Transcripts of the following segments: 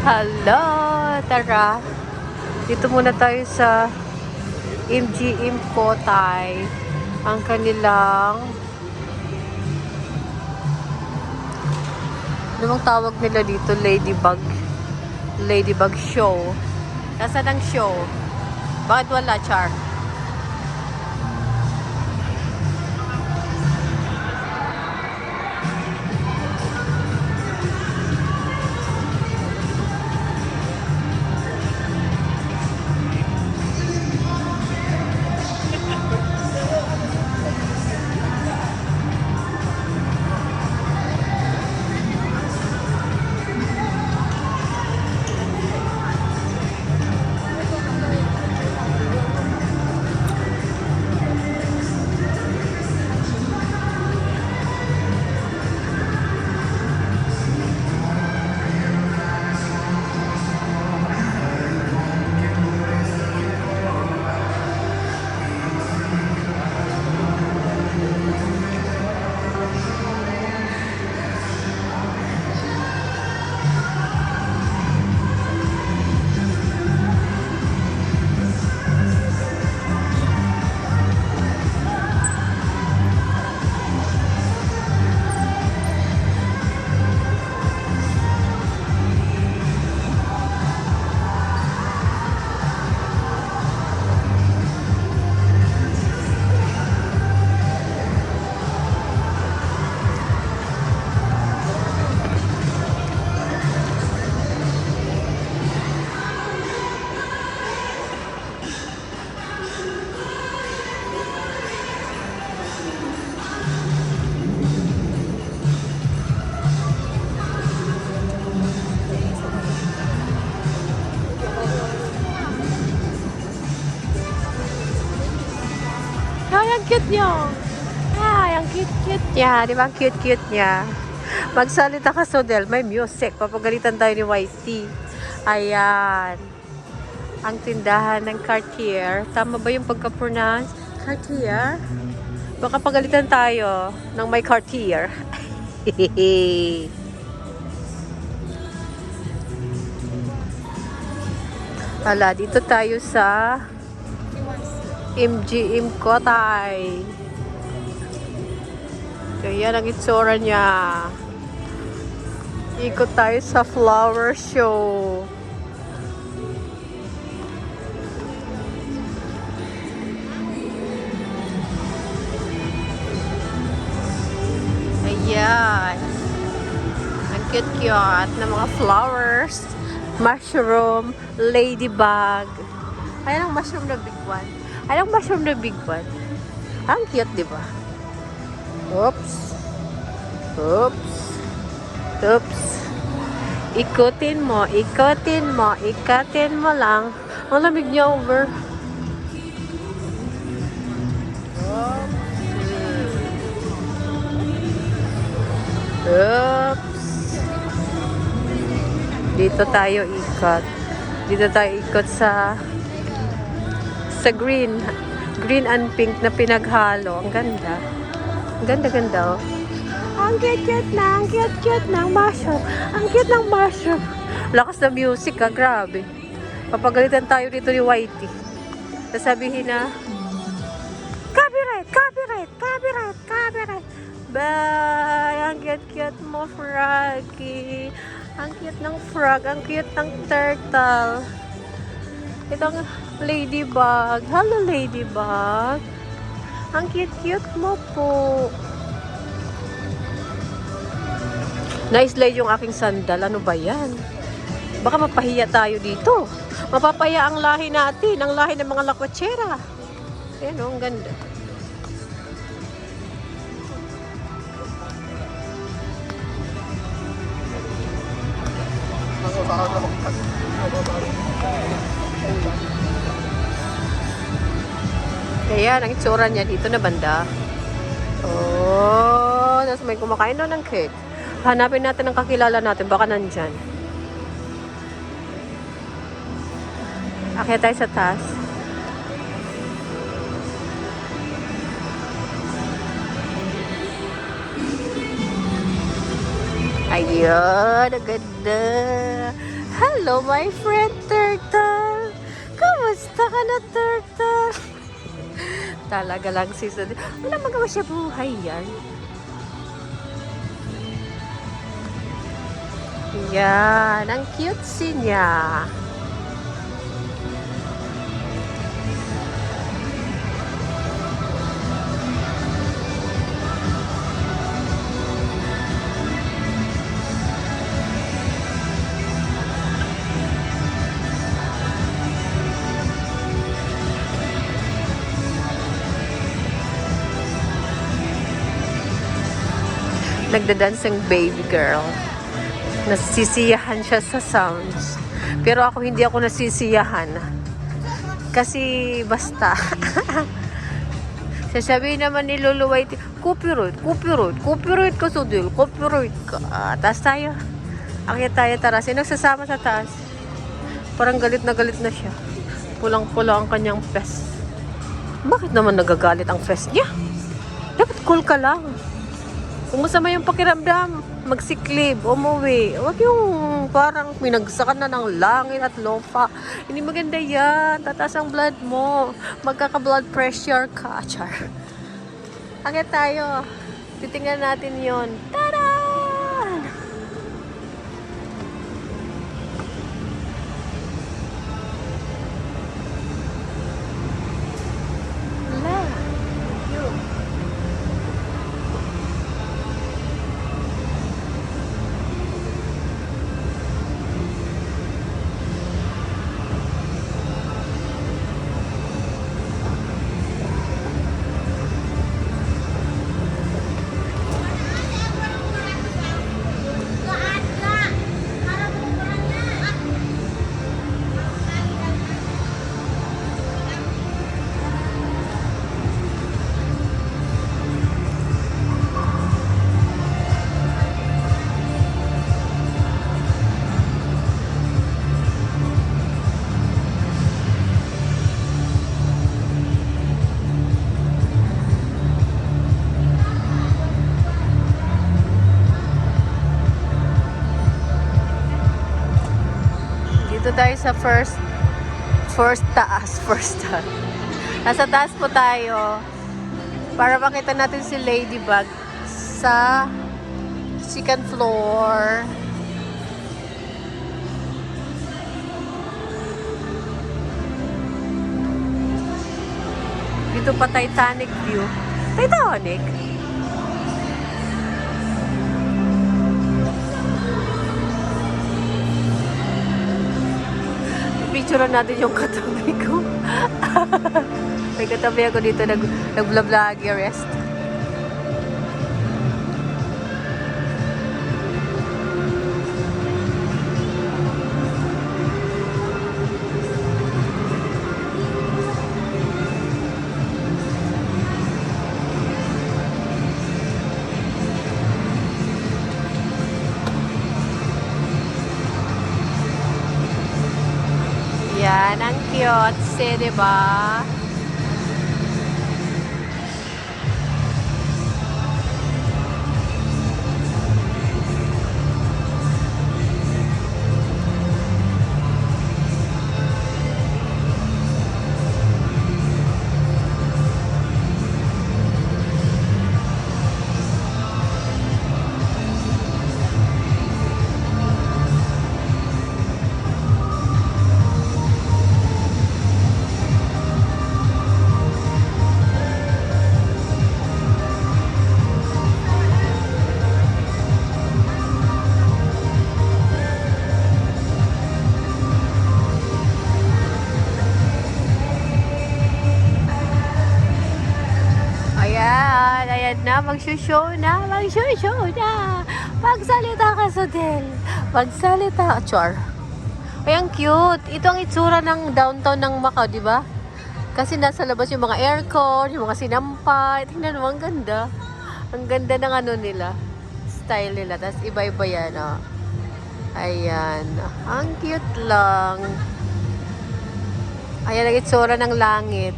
Hello! Tara! Dito muna tayo sa MGM Kotay. Ang kanilang ano bang tawag nila dito? Ladybug show. Nasaan ang show? Bakit wala, Char? Ay, ang cute niyo. Ay, ang cute-cute niya. Di ba? Ang cute-cute niya. Magsalita ka, Sodel. May music. Papagalitan tayo ni YT. Ayan. Ang tindahan ng Cartier. Tama ba yung pagka-pronounce? Cartier? Baka pagalitan tayo ng may Cartier. Hala, dito tayo sa MGM Kotay. Kaya ang itsura niya. Ikot tayo sa flower show. Ayan. Ang cute-cute na mga flowers. Mushroom, ladybug. Ayan ang mushroom na big one. Ayan ang mushroom na big one. Ang cute, di ba? Oops. Oops. Oops. Ikutin mo, ikutin mo, ikatin mo lang. Ang lamig niya over. Oops. Dito tayo ikot. Dito tayo ikot sa green and pink na pinaghalo. Ang ganda. Ang ganda-ganda, oh. Ang cute-cute na, ang cute-cute ng mushroom. Ang cute ng mushroom. Lakas na music, ha. Grabe. Papagalitan tayo dito ni Whitey. Sasabihin na, copyright, copyright, copyright, copyright. Bye! Ang cute-cute mo, Froggy. Ang cute ng frog. Ang cute ng turtle. Itong ladybug. Hello, ladybug. Ang cute-cute mo po. Na-slide yung aking sandal. Ano ba yan? Baka mapahiya tayo dito. Mapapaya ang lahi natin. Ang lahi ng mga lakwatsera. Ayan o, ang ganda. Ayan, ang itsura niya dito na banda. Oh, nasa may kumakain na ng cake. Hanapin natin ang kakilala natin. Baka nandyan. Akyat tayo sa taas. Ayun, ang ganda. Hello, my friend Turtle. Kamusta ka na, Turtle? Talaga lang si Sudel. Wala magawa siya buhay yan. Yan, ang cutesy niya. Nagdadance ang baby girl. Nasisiyahan siya sa sounds. Pero ako hindi ako nasisiyahan. Kasi basta. Sasabihin naman ni Lolo Whitey, copyright ka, Sudel, copyright ka. Taas tayo. Akyat tayo, tara. Sino nagsasama sa taas? Parang galit na siya. Pulang-pula ang kanyang fest. Bakit naman nagagalit ang fest niya? Dapat cool ka lang. Kung masama yung pakiramdam, magsiklib, umuwi. Huwag yung parang minagsakan na ng langit at lupa. Hindi maganda yan. Tataas ang blood mo. Magkaka-blood pressure ka. Char. Akit tayo. Titingnan natin yon. Tada! Dito tayo sa first taas. Nasa taas po tayo para makita natin si Ladybug sa second floor. Dito pa Titanic view. Titanic? Picture natin yung katabi ko. May katabi ako dito nag-vlog rest. Yan, ang cute, diba? Ayan na, mag-show na. Magsalita ka, Sudel. Magsalita. Char. Ay, ang cute. Ito ang itsura ng downtown ng Macau, di ba? Kasi nasa labas yung mga aircon, yung mga sinampay. Tingnan mo, ang ganda. Ang ganda ng ano nila. Style nila. Tapos iba-iba yan, oh. Ayan. Ang cute lang. Ayan ang itsura ng langit.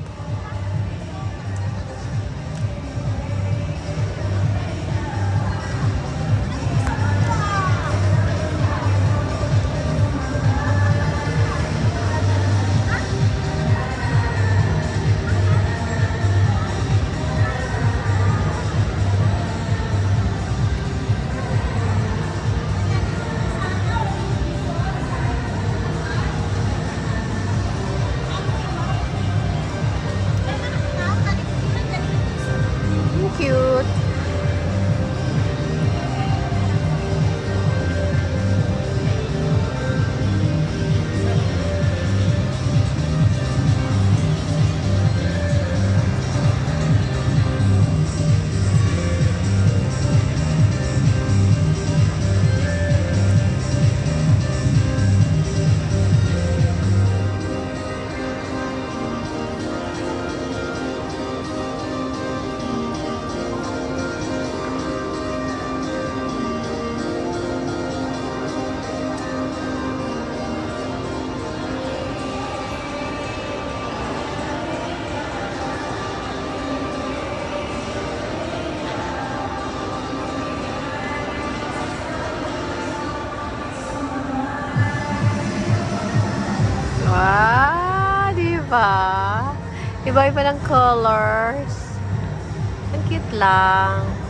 cute. Wow, di ba? Iba-iba ng colors. Ang cute lang.